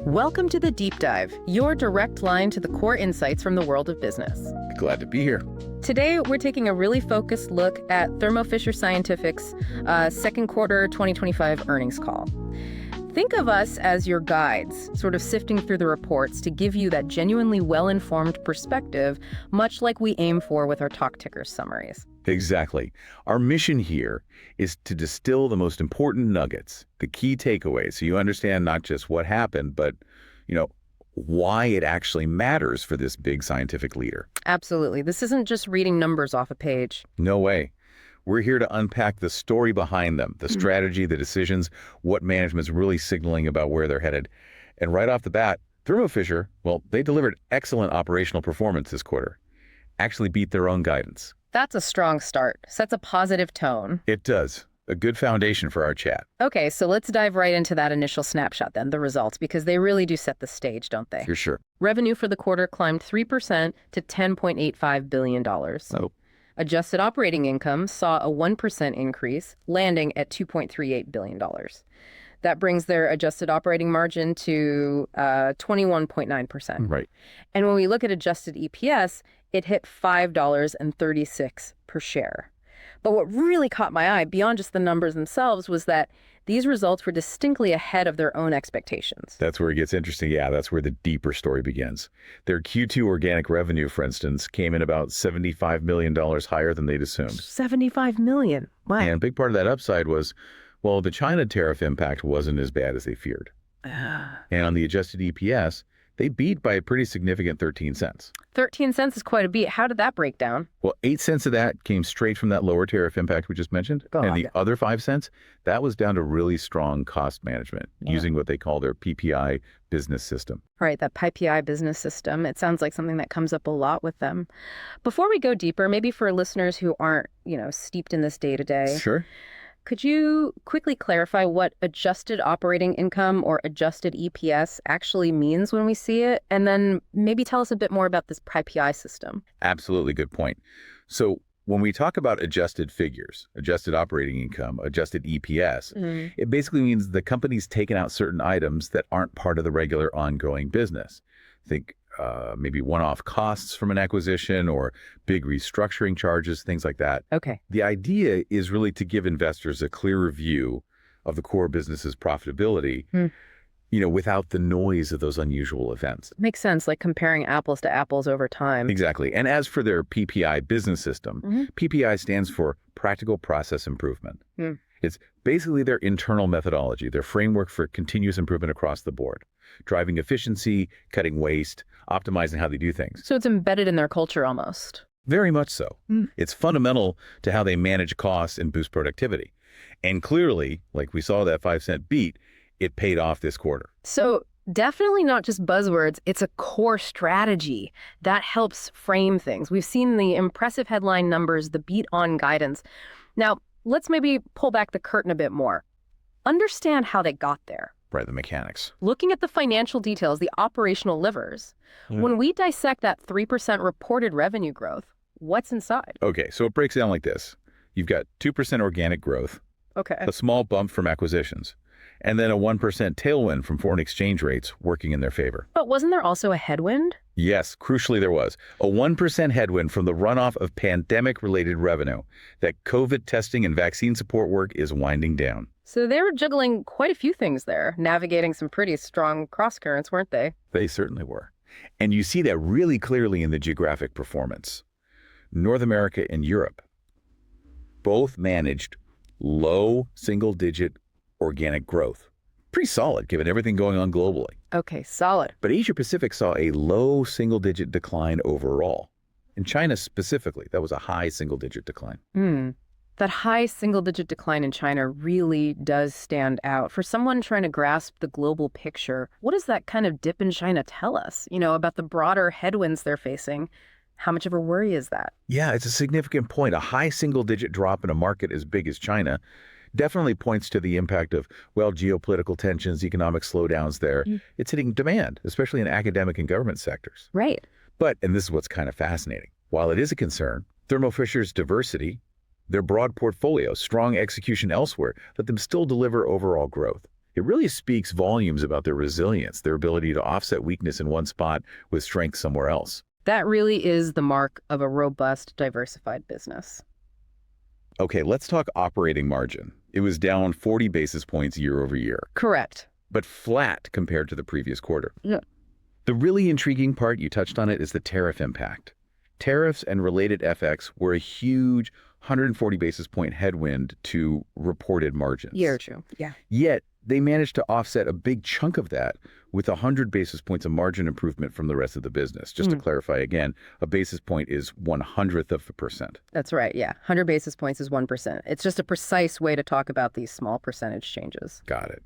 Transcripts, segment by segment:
Welcome to The Deep Dive, your direct line to the core insights from the world of business. Glad to be here. Today, we're taking a really focused look at Thermo Fisher Scientific's second quarter 2025 earnings call. Think of us as your guides, sort of sifting through the reports to give you that genuinely well-informed perspective, much like we aim for with our talk ticker summaries. Exactly. Our mission here is to distill the most important nuggets, the key takeaways, so you understand not just what happened, but, why it actually matters for this big scientific leader. Absolutely. This isn't just reading numbers off a page. No way. We're here to unpack the story behind them, the strategy, the decisions, what management's really signaling about where they're headed. And right off the bat, Thermo Fisher, they delivered excellent operational performance this quarter. Actually beat their own guidance. That's a strong start. Sets a positive tone. It does. A good foundation for our chat. Okay, so let's dive right into that initial snapshot then, the results, because they really do set the stage, don't they? For sure. Revenue for the quarter climbed 3% to $10.85 billion. Oh. Adjusted operating income saw a 1% increase, landing at $2.38 billion. That brings their adjusted operating margin to 21.9%. Right. And when we look at adjusted EPS, it hit $5.36 per share. But what really caught my eye, beyond just the numbers themselves, was that these results were distinctly ahead of their own expectations. That's where it gets interesting. Yeah, that's where the deeper story begins. Their Q2 organic revenue, for instance, came in about $75 million higher than they'd assumed. $75 million. Wow. And a big part of that upside was, the China tariff impact wasn't as bad as they feared. And on the adjusted EPS, they beat by a pretty significant 13 cents. 13 cents is quite a beat. How did that break down? 8 cents of that came straight from that lower tariff impact we just mentioned. God. And the other 5 cents, that was down to really strong cost management using what they call their PPI business system. Right, that PPI business system. It sounds like something that comes up a lot with them. Before we go deeper, maybe for listeners who aren't, steeped in this day to day. Sure. Could you quickly clarify what adjusted operating income or adjusted EPS actually means when we see it? And then maybe tell us a bit more about this PPI system. Absolutely, good point. So when we talk about adjusted figures, adjusted operating income, adjusted EPS, it basically means the company's taken out certain items that aren't part of the regular ongoing business. Think maybe one-off costs from an acquisition or big restructuring charges, things like that. Okay. The idea is really to give investors a clearer view of the core business's profitability, without the noise of those unusual events. Makes sense, like comparing apples to apples over time. Exactly. And as for their PPI business system, PPI stands for Practical Process Improvement. It's basically their internal methodology, their framework for continuous improvement across the board, driving efficiency, cutting waste, optimizing how they do things. So it's embedded in their culture almost. Very much so. It's fundamental to how they manage costs and boost productivity. And clearly, like we saw that 5-cent beat, it paid off this quarter. So definitely not just buzzwords, it's a core strategy that helps frame things. We've seen the impressive headline numbers, the beat on guidance. Now, let's maybe pull back the curtain a bit more. Understand how they got there. Right, the mechanics. Looking at the financial details, the operational livers, when we dissect that 3% reported revenue growth, what's inside? Okay, so it breaks down like this. You've got 2% organic growth, Okay. a small bump from acquisitions, and then a 1% tailwind from foreign exchange rates working in their favor. But wasn't there also a headwind? Yes, crucially there was. A 1% headwind from the runoff of pandemic-related revenue. That COVID testing and vaccine support work is winding down. So they were juggling quite a few things there, navigating some pretty strong cross-currents, weren't they? They certainly were. And you see that really clearly in the geographic performance. North America and Europe both managed low single-digit organic growth. Pretty solid, given everything going on globally. Okay, solid. But Asia Pacific saw a low single-digit decline overall. In China specifically, that was a high single-digit decline. That high single-digit decline in China really does stand out. For someone trying to grasp the global picture, what does that kind of dip in China tell us, about the broader headwinds they're facing? How much of a worry is that? Yeah, it's a significant point. A high single-digit drop in a market as big as China definitely points to the impact of, geopolitical tensions, economic slowdowns there. It's hitting demand, especially in academic and government sectors. Right. But, and this is what's kind of fascinating, while it is a concern, Thermo Fisher's diversity, their broad portfolio, strong execution elsewhere, let them still deliver overall growth. It really speaks volumes about their resilience, their ability to offset weakness in one spot with strength somewhere else. That really is the mark of a robust, diversified business. Okay, let's talk operating margin. It was down 40 basis points year over year, Correct. but flat compared to the previous quarter. Yeah. The really intriguing part, you touched on it, is the tariff impact. Tariffs and related FX were a huge 140 basis point headwind to reported margins. Year or two. Yeah. Yet, they managed to offset a big chunk of that with 100 basis points of margin improvement from the rest of the business. Just to clarify again, a basis point is 1/100%. That's right. Yeah. 100 basis points is 1%. It's just a precise way to talk about these small percentage changes. Got it.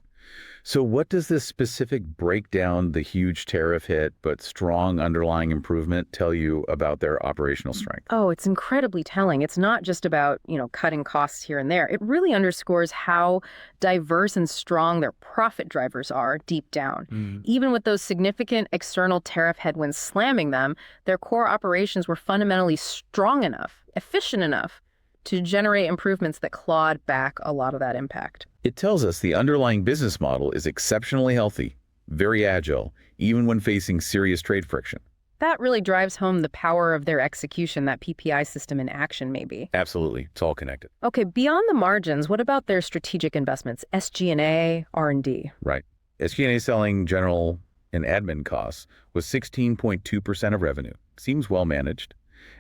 So what does this specific breakdown, the huge tariff hit, but strong underlying improvement tell you about their operational strength? Oh, it's incredibly telling. It's not just about, cutting costs here and there. It really underscores how diverse and strong their profit drivers are deep down. Even with those significant external tariff headwinds slamming them, their core operations were fundamentally strong enough, efficient enough to generate improvements that clawed back a lot of that impact. It tells us the underlying business model is exceptionally healthy, very agile, even when facing serious trade friction. That really drives home the power of their execution, that PPI system in action, maybe. Absolutely. It's all connected. Okay, beyond the margins, what about their strategic investments, SG&A, R&D? Right. SG&A selling, general, and admin costs was 16.2% of revenue. Seems well managed.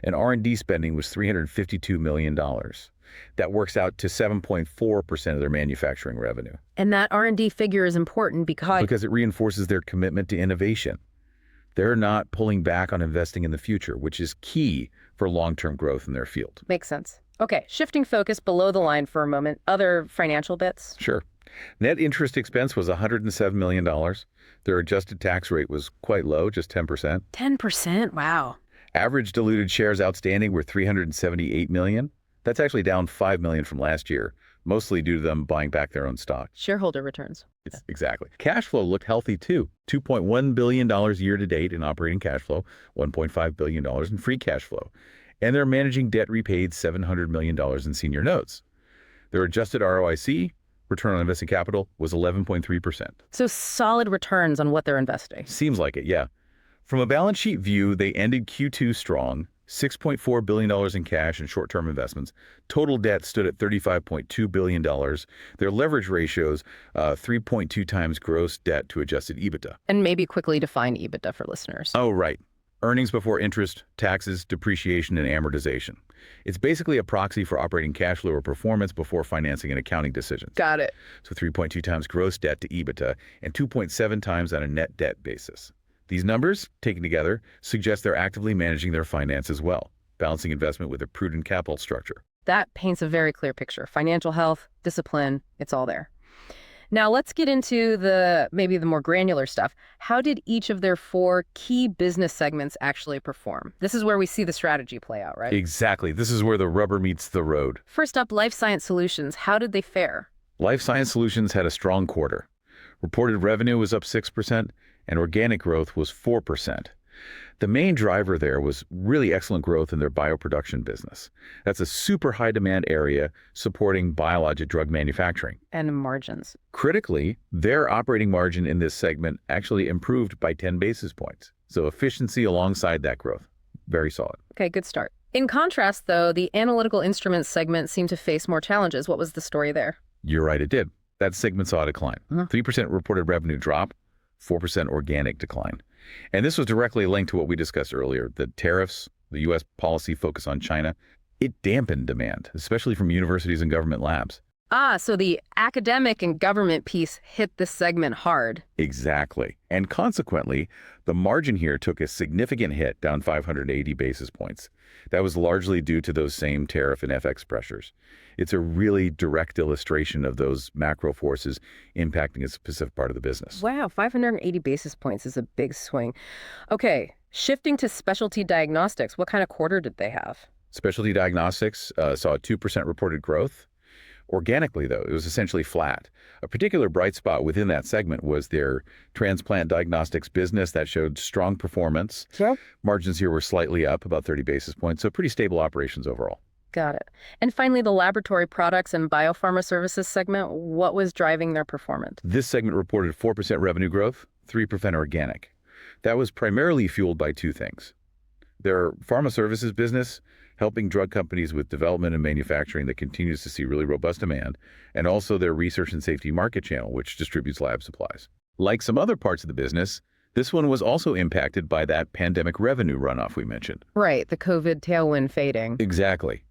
And R&D spending was $352 million. That works out to 7.4% of their manufacturing revenue. And that R&D figure is important because it reinforces their commitment to innovation. They're not pulling back on investing in the future, which is key for long-term growth in their field. Makes sense. Okay, shifting focus below the line for a moment. Other financial bits? Sure. Net interest expense was $107 million. Their adjusted tax rate was quite low, just 10%. 10%? Wow. Average diluted shares outstanding were 378 million. That's actually down 5 million from last year, mostly due to them buying back their own stock. Shareholder returns. Exactly. Cash flow looked healthy too. $2.1 billion year to date in operating cash flow, $1.5 billion in free cash flow. And they're managing debt repaid $700 million in senior notes. Their adjusted ROIC, return on invested capital, was 11.3%. So solid returns on what they're investing. Seems like it, yeah. From a balance sheet view, they ended Q2 strong, $6.4 billion in cash and short-term investments. Total debt stood at $35.2 billion. Their leverage ratios, 3.2 times gross debt to adjusted EBITDA. And maybe quickly define EBITDA for listeners. Oh, right. Earnings before interest, taxes, depreciation, and amortization. It's basically a proxy for operating cash flow or performance before financing and accounting decisions. Got it. So 3.2 times gross debt to EBITDA and 2.7 times on a net debt basis. These numbers, taken together, suggest they're actively managing their finances well, balancing investment with a prudent capital structure. That paints a very clear picture. Financial health, discipline, it's all there. Now let's get into maybe the more granular stuff. How did each of their 4 key business segments actually perform? This is where we see the strategy play out, right? Exactly. This is where the rubber meets the road. First up, Life Science Solutions. How did they fare? Life Science Solutions had a strong quarter. Reported revenue was up 6%, and organic growth was 4%. The main driver there was really excellent growth in their bioproduction business. That's a super high demand area supporting biologic drug manufacturing. And margins. Critically, their operating margin in this segment actually improved by 10 basis points. So efficiency alongside that growth. Very solid. Okay, good start. In contrast, though, the Analytical Instruments segment seemed to face more challenges. What was the story there? You're right, it did. That segment saw a decline. 3% reported revenue drop, 4% organic decline. And this was directly linked to what we discussed earlier, the tariffs, the U.S. policy focus on China. It dampened demand, especially from universities and government labs. So the academic and government piece hit this segment hard. Exactly. And consequently, the margin here took a significant hit, down 580 basis points. That was largely due to those same tariff and FX pressures. It's a really direct illustration of those macro forces impacting a specific part of the business. Wow, 580 basis points is a big swing. Okay, shifting to specialty diagnostics, what kind of quarter did they have? Specialty diagnostics saw a 2% reported growth. Organically, though, it was essentially flat. A particular bright spot within that segment was their transplant diagnostics business that showed strong performance. Sure. Margins here were slightly up, about 30 basis points, so pretty stable operations overall. Got it. And finally, the laboratory products and biopharma services segment, what was driving their performance? This segment reported 4% revenue growth, 3% organic. That was primarily fueled by two things. Their pharma services business, helping drug companies with development and manufacturing that continues to see really robust demand, and also their research and safety market channel, which distributes lab supplies. Like some other parts of the business, this one was also impacted by that pandemic revenue runoff we mentioned. Right, the COVID tailwind fading. Exactly.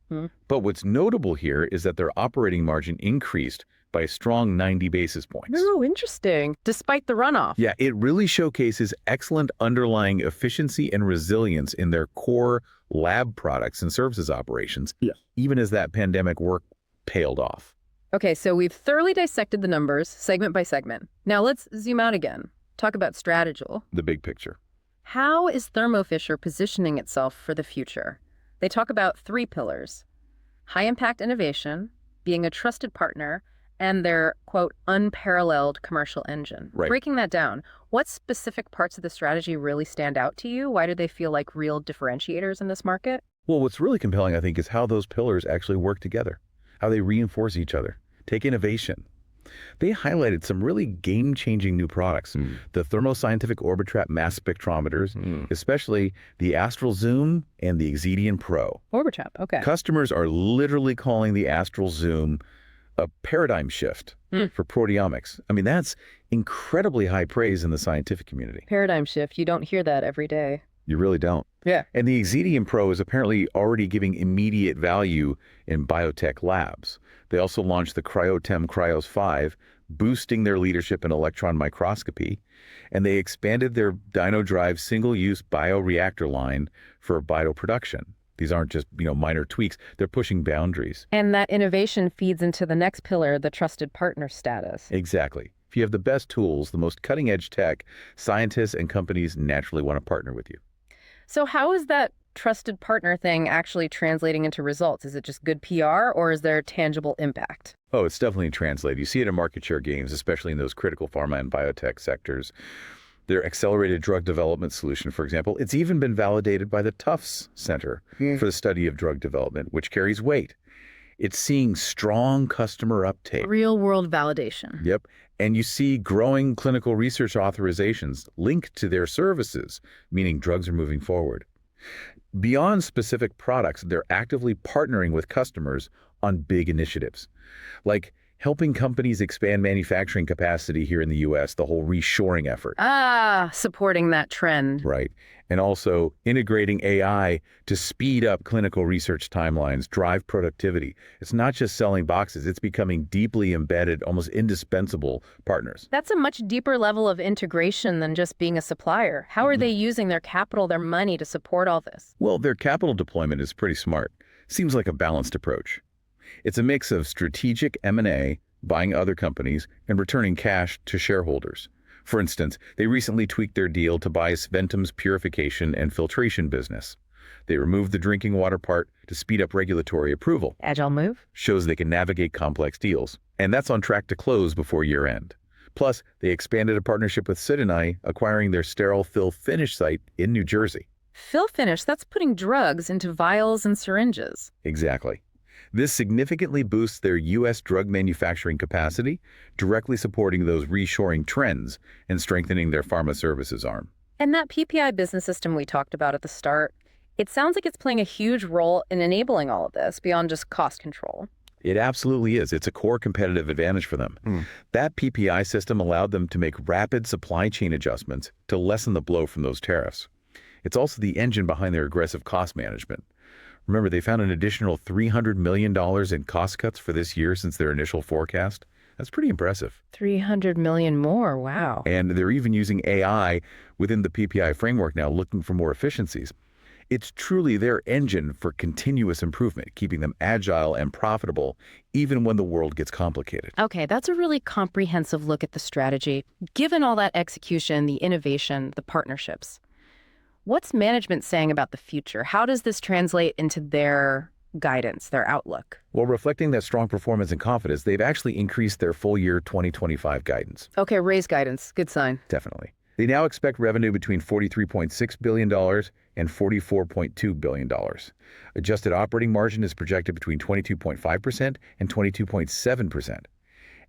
But what's notable here is that their operating margin increased by a strong 90 basis points. Oh, interesting. Despite the runoff. Yeah, it really showcases excellent underlying efficiency and resilience in their core lab products and services operations, even as that pandemic work paled off. Okay, so we've thoroughly dissected the numbers, segment by segment. Now let's zoom out again. Talk about strategy. The big picture. How is Thermo Fisher positioning itself for the future? They talk about three pillars: high-impact innovation, being a trusted partner, and their, quote, unparalleled commercial engine. Right. Breaking that down, what specific parts of the strategy really stand out to you? Why do they feel like real differentiators in this market? Well, what's really compelling, I think, is how those pillars actually work together, how they reinforce each other. Take innovation. They highlighted some really game-changing new products. The Thermo Scientific Orbitrap mass spectrometers, especially the Astral Zoom and the Xedian Pro. Orbitrap, okay. Customers are literally calling the Astral Zoom a paradigm shift for proteomics. I mean, that's incredibly high praise in the scientific community. Paradigm shift. You don't hear that every day. You really don't. Yeah. And the Xedian Pro is apparently already giving immediate value in biotech labs. They also launched the Cryotem Cryos 5, boosting their leadership in electron microscopy, and they expanded their DynoDrive single-use bioreactor line for bioproduction. These aren't just, minor tweaks. They're pushing boundaries. And that innovation feeds into the next pillar, the trusted partner status. Exactly. If you have the best tools, the most cutting-edge tech, scientists and companies naturally want to partner with you. So how is that trusted partner thing actually translating into results? Is it just good PR, or is there tangible impact? Oh, it's definitely translated. You see it in market share gains, especially in those critical pharma and biotech sectors. Their accelerated drug development solution, for example, it's even been validated by the Tufts Center for the Study of Drug Development, which carries weight. It's seeing strong customer uptake. Real-world validation. Yep. And you see growing clinical research authorizations linked to their services, meaning drugs are moving forward. Beyond specific products, they're actively partnering with customers on big initiatives, like helping companies expand manufacturing capacity here in the U.S., the whole reshoring effort. Supporting that trend. Right. And also integrating AI to speed up clinical research timelines, drive productivity. It's not just selling boxes, it's becoming deeply embedded, almost indispensable partners. That's a much deeper level of integration than just being a supplier. How are they using their capital, their money to support all this? Well, their capital deployment is pretty smart. Seems like a balanced approach. It's a mix of strategic M&A, buying other companies, and returning cash to shareholders. For instance, they recently tweaked their deal to buy Sventum's purification and filtration business. They removed the drinking water part to speed up regulatory approval. Agile move. Shows they can navigate complex deals. And that's on track to close before year-end. Plus, they expanded a partnership with Sidonai, acquiring their sterile fill finish site in New Jersey. Fill finish, that's putting drugs into vials and syringes. Exactly. This significantly boosts their U.S. drug manufacturing capacity, directly supporting those reshoring trends and strengthening their pharma services arm. And that PPI business system we talked about at the start, it sounds like it's playing a huge role in enabling all of this beyond just cost control. It absolutely is. It's a core competitive advantage for them. That PPI system allowed them to make rapid supply chain adjustments to lessen the blow from those tariffs. It's also the engine behind their aggressive cost management. Remember, they found an additional $300 million in cost cuts for this year since their initial forecast. That's pretty impressive. 300 million more, wow. And they're even using AI within the PPI framework now, looking for more efficiencies. It's truly their engine for continuous improvement, keeping them agile and profitable, even when the world gets complicated. Okay, that's a really comprehensive look at the strategy. Given all that execution, the innovation, the partnerships, what's management saying about the future? How does this translate into their guidance, their outlook? Well, reflecting that strong performance and confidence, they've actually increased their full year 2025 guidance. Okay, raise guidance. Good sign. Definitely. They now expect revenue between $43.6 billion and $44.2 billion. Adjusted operating margin is projected between 22.5% and 22.7%.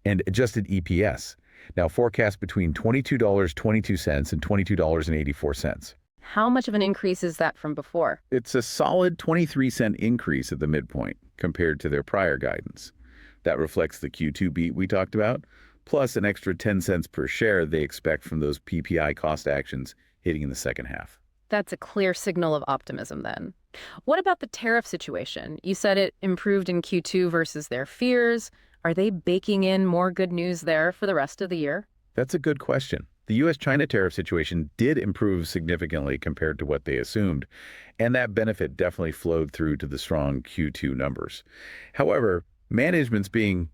And adjusted EPS, now forecast between $22.22 and $22.84. How much of an increase is that from before? It's a solid 23-cent increase at the midpoint compared to their prior guidance. That reflects the Q2 beat we talked about, plus an extra 10 cents per share they expect from those PPI cost actions hitting in the second half. That's a clear signal of optimism then. What about the tariff situation? You said it improved in Q2 versus their fears. Are they baking in more good news there for the rest of the year? That's a good question. The U.S.-China tariff situation did improve significantly compared to what they assumed, and that benefit definitely flowed through to the strong Q2 numbers. However, management's being,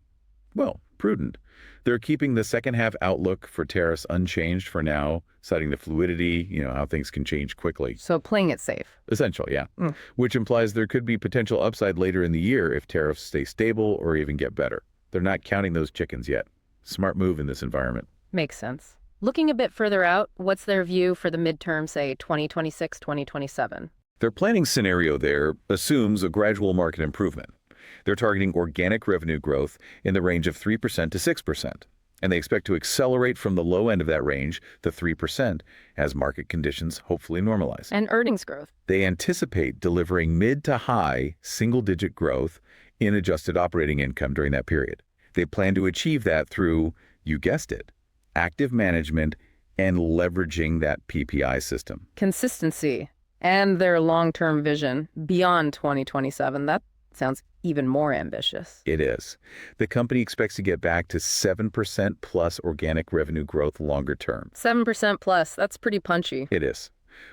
well, prudent. They're keeping the second half outlook for tariffs unchanged for now, citing the fluidity, how things can change quickly. So playing it safe. Essential, yeah. Which implies there could be potential upside later in the year if tariffs stay stable or even get better. They're not counting those chickens yet. Smart move in this environment. Makes sense. Looking a bit further out, what's their view for the midterm, say 2026, 2027? Their planning scenario there assumes a gradual market improvement. They're targeting organic revenue growth in the range of 3% to 6%, and they expect to accelerate from the low end of that range, the 3%, as market conditions hopefully normalize. And earnings growth. They anticipate delivering mid to high single-digit growth in adjusted operating income during that period. They plan to achieve that through, you guessed it, active management and leveraging that PPI system. Consistency and their long-term vision beyond 2027. That sounds even more ambitious. It is. The company expects to get back to 7% plus organic revenue growth longer term. 7% plus, that's pretty punchy. It is.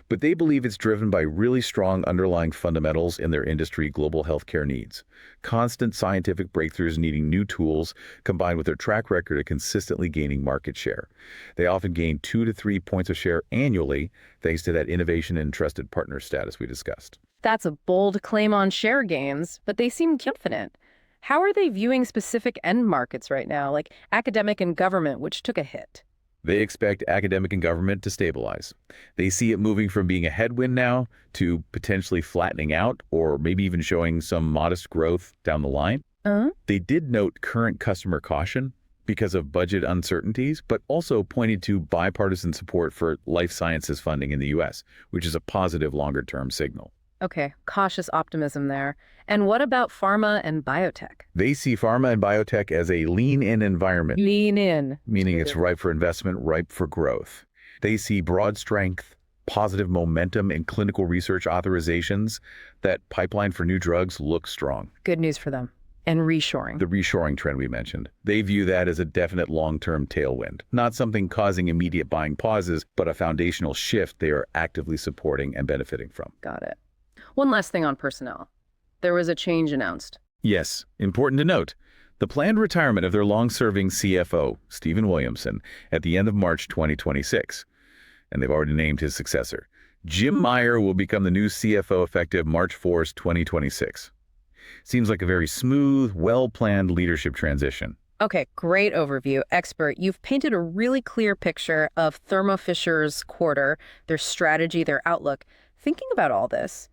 But they believe it's driven by really strong underlying fundamentals in their industry global healthcare needs. Constant scientific breakthroughs needing new tools combined with their track record of consistently gaining market share. They often gain 2 to 3 points of share annually thanks to that innovation and trusted partner status we discussed. That's a bold claim on share gains, but they seem confident. How are they viewing specific end markets right now, like academic and government, which took a hit? They expect academic and government to stabilize. They see it moving from being a headwind now to potentially flattening out or maybe even showing some modest growth down the line. They did note current customer caution because of budget uncertainties, but also pointed to bipartisan support for life sciences funding in the U.S., which is a positive longer-term signal. Okay, cautious optimism there. And what about pharma and biotech? They see pharma and biotech as a lean-in environment. Lean in. Meaning it's ripe for investment, ripe for growth. They see broad strength, positive momentum in clinical research authorizations. That pipeline for new drugs looks strong. Good news for them. And reshoring. The reshoring trend we mentioned. They view that as a definite long-term tailwind. Not something causing immediate buying pauses, but a foundational shift they are actively supporting and benefiting from. Got it. One last thing on personnel. There was a change announced. Yes, important to note. The planned retirement of their long-serving CFO, Stephen Williamson, at the end of March 2026. And they've already named his successor. Jim Meyer will become the new CFO effective March 4th, 2026. Seems like a very smooth, well-planned leadership transition. Okay, great overview. Expert, you've painted a really clear picture of Thermo Fisher's quarter, their strategy, their outlook. Thinking about all this,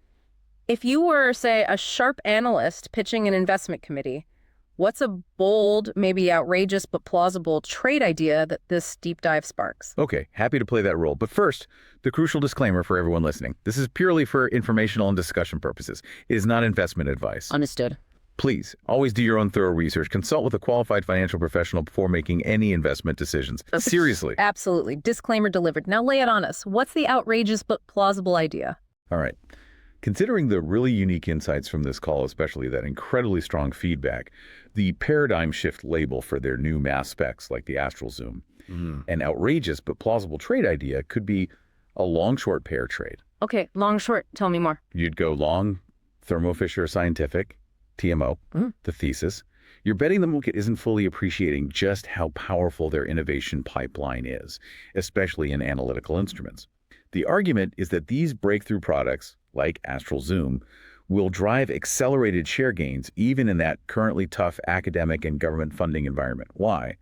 if you were, say, a sharp analyst pitching an investment committee, what's a bold, maybe outrageous but plausible trade idea that this deep dive sparks? Okay, happy to play that role. But first, the crucial disclaimer for everyone listening. This is purely for informational and discussion purposes. It is not investment advice. Understood. Please, always do your own thorough research. Consult with a qualified financial professional before making any investment decisions. Seriously. Absolutely. Disclaimer delivered. Now lay it on us. What's the outrageous but plausible idea? All right. Considering the really unique insights from this call, especially that incredibly strong feedback, the paradigm shift label for their new mass specs like the Astral Zoom, an outrageous but plausible trade idea could be a long-short pair trade. Okay, long-short. Tell me more. You'd go long Thermo Fisher Scientific, TMO, the thesis. You're betting the market isn't fully appreciating just how powerful their innovation pipeline is, especially in analytical instruments. The argument is that these breakthrough products, like Astral Zoom, will drive accelerated share gains even in that currently tough academic and government funding environment. Why?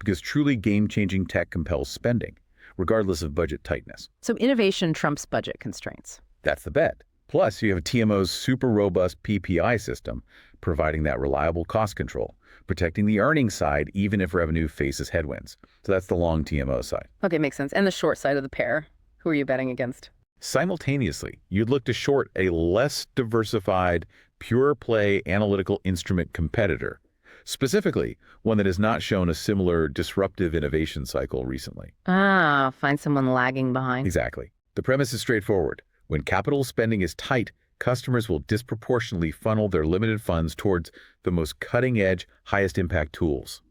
Because truly game-changing tech compels spending, regardless of budget tightness. So innovation trumps budget constraints. That's the bet. Plus, you have TMO's super robust PPI system, providing that reliable cost control, protecting the earnings side even if revenue faces headwinds. So that's the long TMO side. Okay, makes sense. And the short side of the pair, who are you betting against? Simultaneously, you'd look to short a less diversified, pure-play analytical instrument competitor, specifically one that has not shown a similar disruptive innovation cycle recently. Ah, find someone lagging behind. Exactly. The premise is straightforward. When capital spending is tight, customers will disproportionately funnel their limited funds towards the most cutting-edge, highest-impact tools.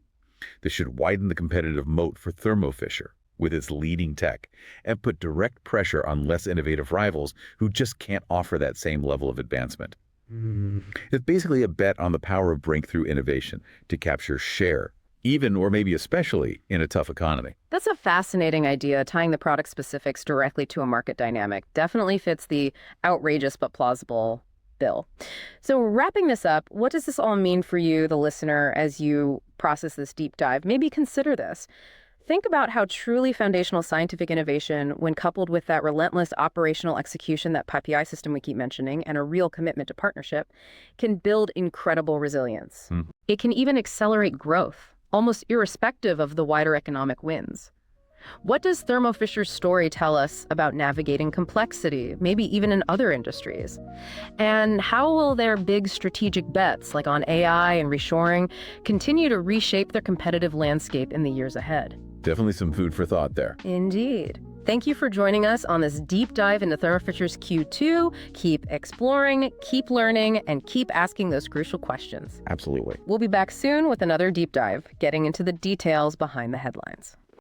This should widen the competitive moat for Thermo Fisher with its leading tech and put direct pressure on less innovative rivals who just can't offer that same level of advancement. It's basically a bet on the power of breakthrough innovation to capture share, even or maybe especially in a tough economy. That's a fascinating idea, tying the product specifics directly to a market dynamic. Definitely fits the outrageous but plausible bill. So wrapping this up, what does this all mean for you, the listener, as you process this deep dive? Maybe consider this. Think about how truly foundational scientific innovation, when coupled with that relentless operational execution, that PPI system we keep mentioning, and a real commitment to partnership, can build incredible resilience. It can even accelerate growth, almost irrespective of the wider economic winds. What does Thermo Fisher's story tell us about navigating complexity, maybe even in other industries? And how will their big strategic bets, like on AI and reshoring, continue to reshape their competitive landscape in the years ahead? Definitely some food for thought there. Indeed. Thank you for joining us on this deep dive into Thermo Fisher's Q2. Keep exploring, keep learning, and keep asking those crucial questions. Absolutely. We'll be back soon with another deep dive, getting into the details behind the headlines.